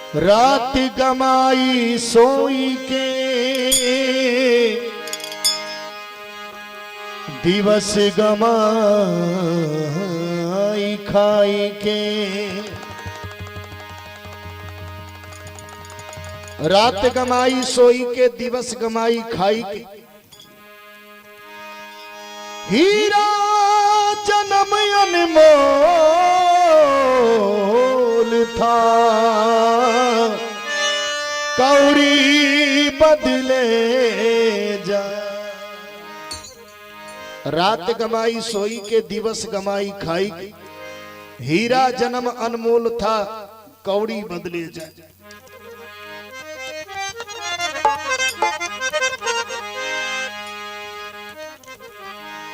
रात गमाई सोई के दिवस गमाई खाई के। रात गमाई सोई के दिवस गमाई खाई के। हीरा जन्म अनमोल था कौड़ी बदले जा। रात गमाई सोई के दिवस गमाई खाई के। हीरा जन्म अनमोल था कौड़ी बदले जा।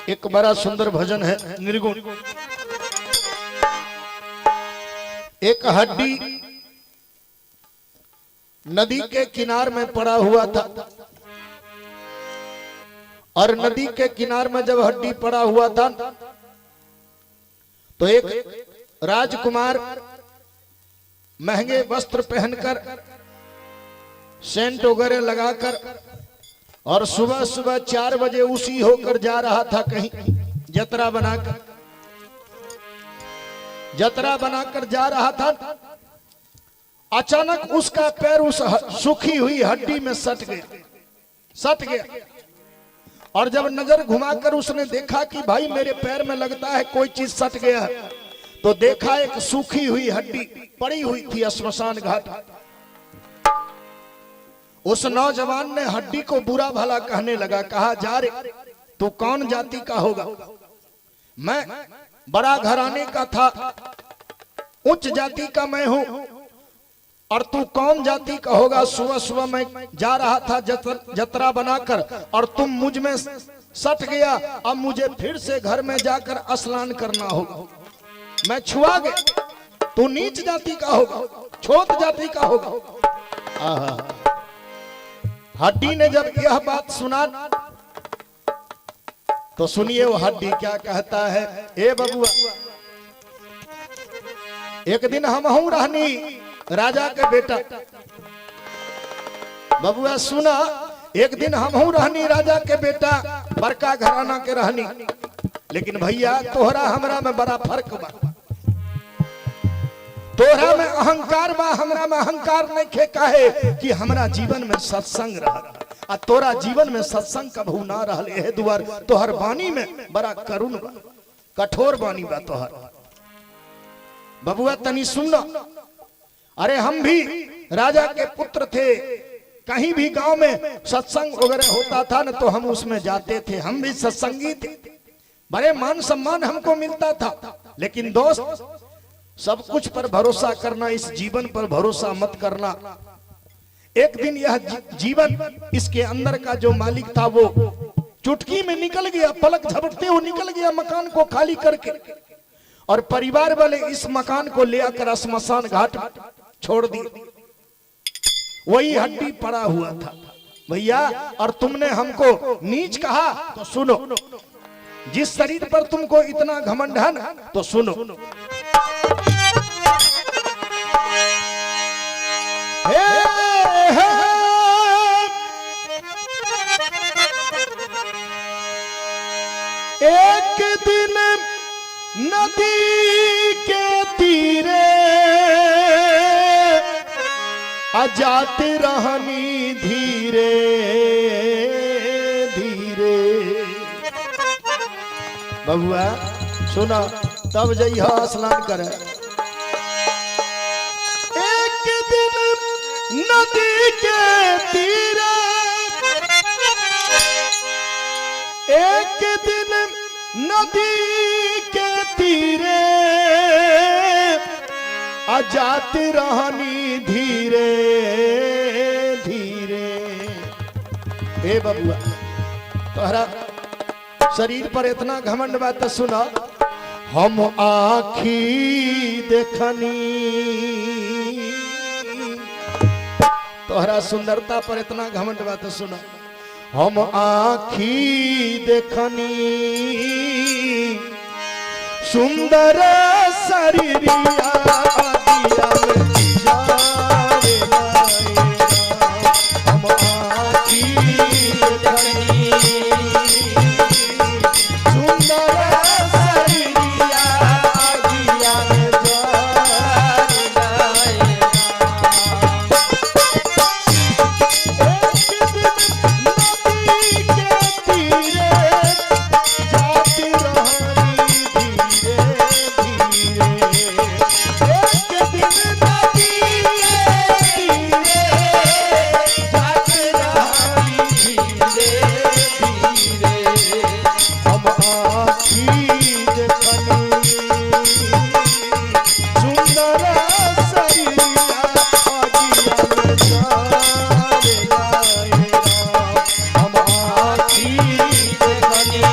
एक बड़ा सुंदर भजन है निर्गुण। एक हड्डी नदी के किनार में पड़ा हुआ था और नदी के किनार में जब हड्डी पड़ा हुआ था तो एक राजकुमार महंगे वस्त्र पहनकर सेंट वगैरह लगाकर और सुबह सुबह 4 बजे उसी होकर जा रहा था कहीं जतरा बनाकर जा रहा था। अचानक उसका पैर उस सूखी हुई हड्डी में सट गया और जब नजर घुमाकर उसने देखा कि भाई मेरे पैर में लगता है कोई चीज सट गया है, तो देखा एक सूखी हुई हड्डी पड़ी हुई थी श्मशान घाट। उस नौजवान ने हड्डी को बुरा भला कहने लगा। कहा, जा रे तू कौन जाति का होगा? मैं बड़ा घराने का था, उच्च जाति का मैं हूं, और तू कौन जाति का होगा? सुबह सुबह मैं जा रहा था जतरा बनाकर और तुम मुझ में सट गया। अब मुझे फिर से घर में जाकर स्नान करना होगा। मैं छुआ गया। तू नीच जाति का होगा, छोट जाति का होगा। हड्डी ने जब यह बात सुना तो सुनिए वो हड्डी क्या कहता है। ए बबुआ, एक दिन हम हूं रहनी राजा के बेटा। बबुआ सुना, एक दिन हम हूं रहनी राजा के बेटा, बड़का घराना के रहनी। लेकिन भैया तोहरा हमरा में बड़ा फर्क बा। तोहरा में अहंकार बा, हमरा में अहंकार नहीं खे। काहे कि हमरा जीवन में सत्संग रहा आ तोरा जीवन में सत्संग कभू ना रहल। एहे दुआर तोहर वाणी में बड़ा करुण बा, कठोर वाणी बा तोहर। बबुआ तनी सुन, अरे हम भी राजा के पुत्र थे। कहीं भी गांव में सत्संग वगैरह होता था न तो हम उसमें जाते थे। हम भी सत्संगी थे, बड़े मान सम्मान हमको मिलता था। लेकिन दोस्त, सब कुछ पर भरोसा करना, इस जीवन पर भरोसा मत करना। एक दिन यह जीवन, इसके अंदर का जो मालिक था वो चुटकी में निकल गया, पलक झपकते हुए निकल गया मकान को खाली करके, और परिवार वाले इस मकान को ले आकर श्मशान घाट छोड़ दिए। वही हड्डी पड़ा हुआ था भैया। और तुमने हमको नीच कहा तो सुनो, जिस शरीर पर तुमको इतना घमंड है ना तो सुनो। एक दिन नदी के तीरे जाते रहनी धीरे धीरे। बबुआ सुना, तब जइहा स्नान करे। एक दिन नदी के तीरे, एक दिन नदी के तीरे जाते रहनी धीरे धीरे। ए बबुआ, तोहरा शरीर पर इतना घमंड बा तो सुना। हम आँखी देखनी, तोहरा सुंदरता पर इतना घमंड बा तो सुना। हम आँखी देखनी सुंदर शरीरिया दिया में जा रे। देखनी सुंदर शरीरिया अगिया में जार लाए। एक दिन नदी के तीरे जाती रहनी धीरे धीरे। एक दिन नदी के तीरे जाती रहनी धीरे धीरे। हम आँखी देखनी सुंदर शरीरिया अगिया में जार लाए राम। हम आँखी देखनी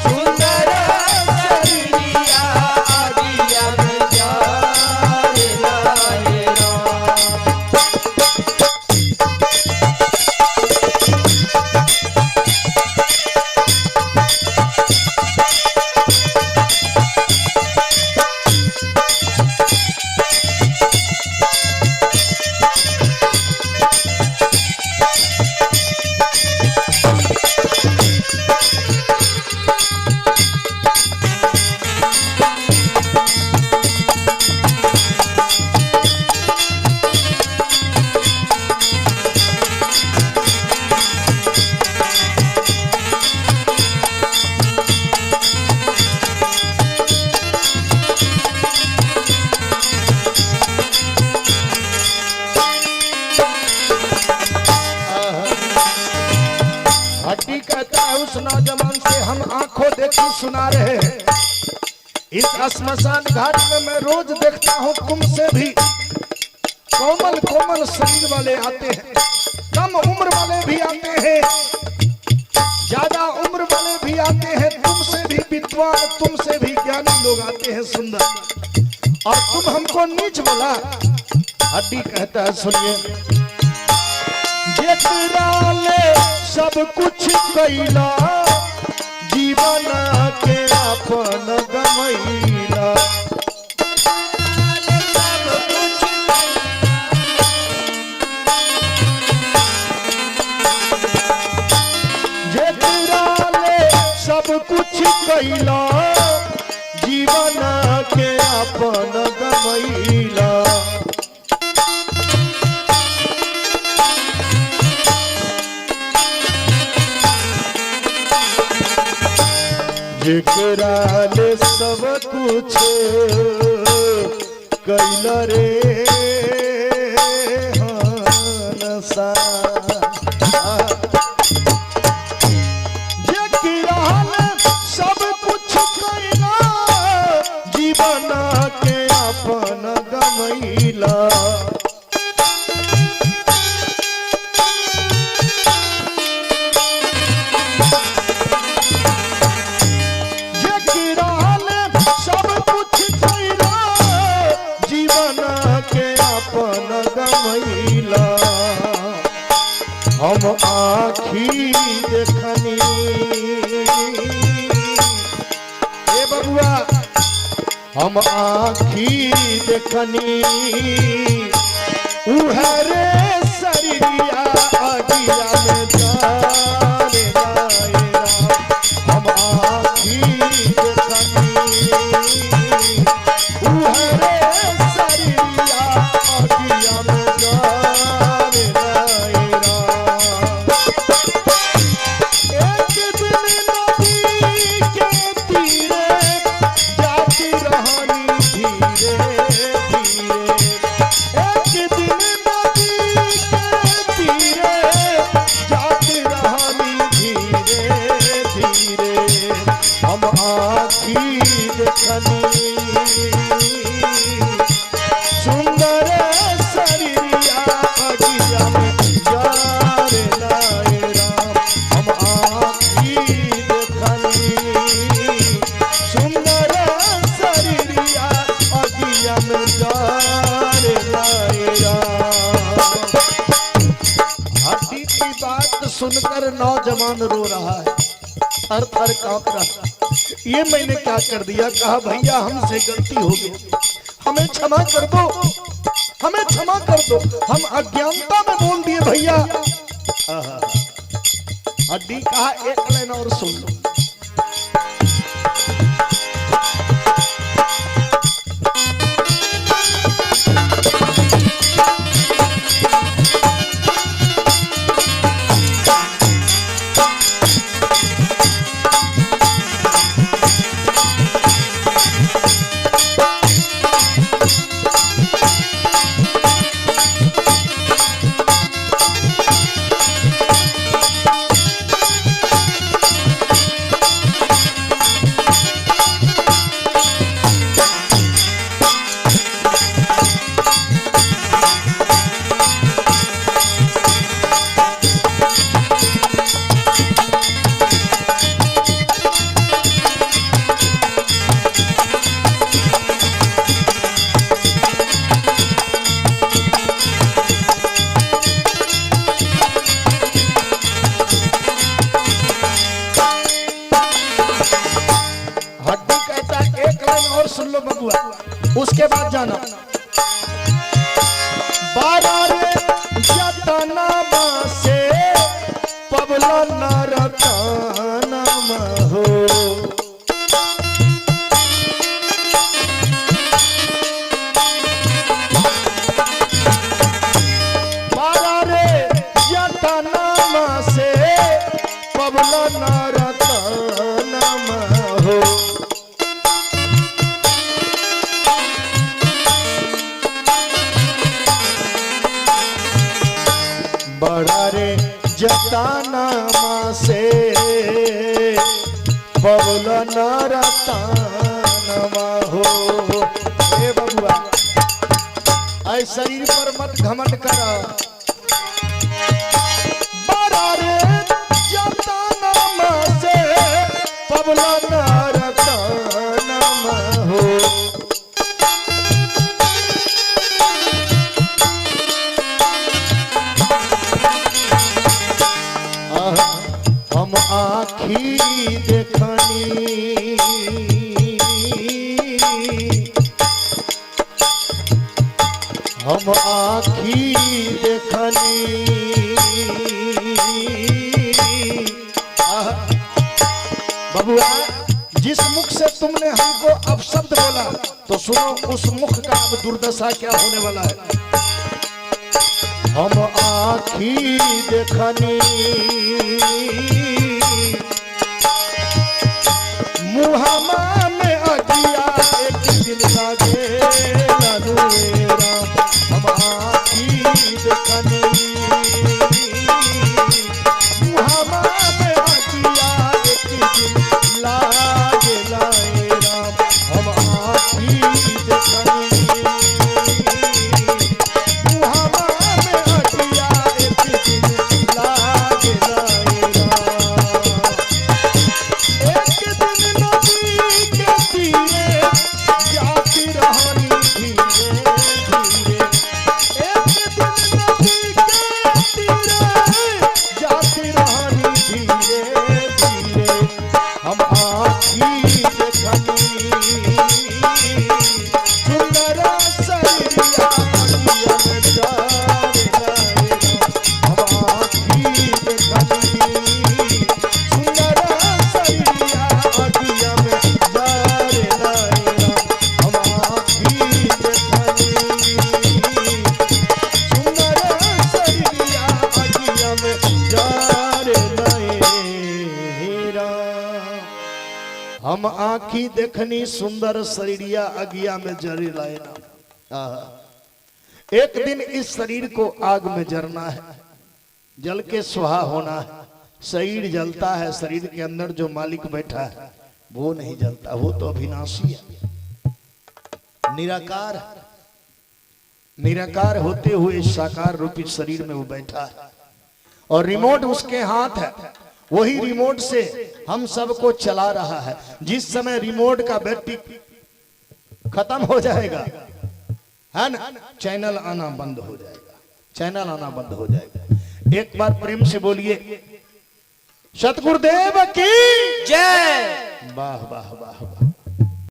सुंदर शरीरिया अगिया में जार लाए राम। हड्डी कहता है उस नौजवान से हम आंखों देखी सुना रहे हैं। इस श्मशान घाट में मैं रोज देखता हूँ तुमसे भी कोमल कोमल शरीर वाले आते हैं, कम उम्र वाले भी आते हैं, ज्यादा उम्र वाले भी आते हैं, तुमसे भी विद्वान तुमसे भी ज्ञानी लोग आते हैं सुंदर, और तुम हमको नीच बोला। हड्डी कहता है सुनिए, जेकरा ले सब कुछ कैला जीवन के अपन गमैला। जेकरा ले सब कुछ कैला जीवन के अपन गमैला। जेकरा ले सब कुछ कैल रे हनसा। जेकरा ले सब कुछ कैला जीवन के अपन गमैला। हम आँखी देखनी ए बबुआ, हम आँखी देखनी उहरे शरीरिया अगिया में जार लाए राम। हम आँखी देखनी उहरे शरीरिया अगिया में जार लाए राम। एक दिन नदी के तीरे जाती रहनी धीरे धीरे। एक दिन नदी के तीरे जाती रहनी धीरे धीरे। हम आँखी देखनी सुंदर शरीरिया अगिया में जार लाए राम। हम आँखी देखनी सुंदर शरीरिया अगिया में जार लाए राम। हड्डी की बात सुनकर नौजवान रो रहा है, थर थर कांप रहा है। ये मैंने क्या कर दिया? कहा भैया हमसे गलती हो गई, हमें क्षमा कर दो, हमें क्षमा कर दो। हम अज्ञानता में बोल दिए भैया, हड्डी कहा, एक लाइन और सुन लो। उसके बाद जाना बारे जतना से पबला नरतना हो बारे जतना से पबला नरतना हो बड़ा रे जताना से बबुला नरतानमा हो। हे बबुआ ऐ शरीर पर मत घमंड करा। बड़ा रे जताना से बबुला नरतानमा हो। हम आँखी देखनी हम आँखी देखनी बबुआ जिस मुख से तुमने हमको अपशब्द बोला तो सुनो उस मुख का अब दुर्दशा क्या होने वाला है। हम आँखी देखनी मुहामा में अगिया एक दिन लागे लनुएरा। हम आँखी देखनी मुहामा में अगिया एक दिन लागे लनुएरा। हम आँखी देखनी हम आँखी देखनी सुंदर शरीरिया अगिया में जरी लायना। एक दिन इस शरीर को आग में जरना है, जल के सुहा होना है। शरीर जलता है, शरीर के अंदर जो मालिक बैठा है वो नहीं जलता, वो तो अविनाशी है, निराकार है। निराकार होते हुए साकार रूपी शरीर में वो बैठा है और रिमोट उसके हाथ है। वही रिमोट से हम सबको चला रहा है। जिस समय रिमोट का बैटरी खत्म हो जाएगा है ना, चैनल आना बंद हो जाएगा, चैनल आना बंद हो जाएगा। एक बार प्रेम से बोलिए सतगुरुदेव की जय। वाह वाह वाह वाह।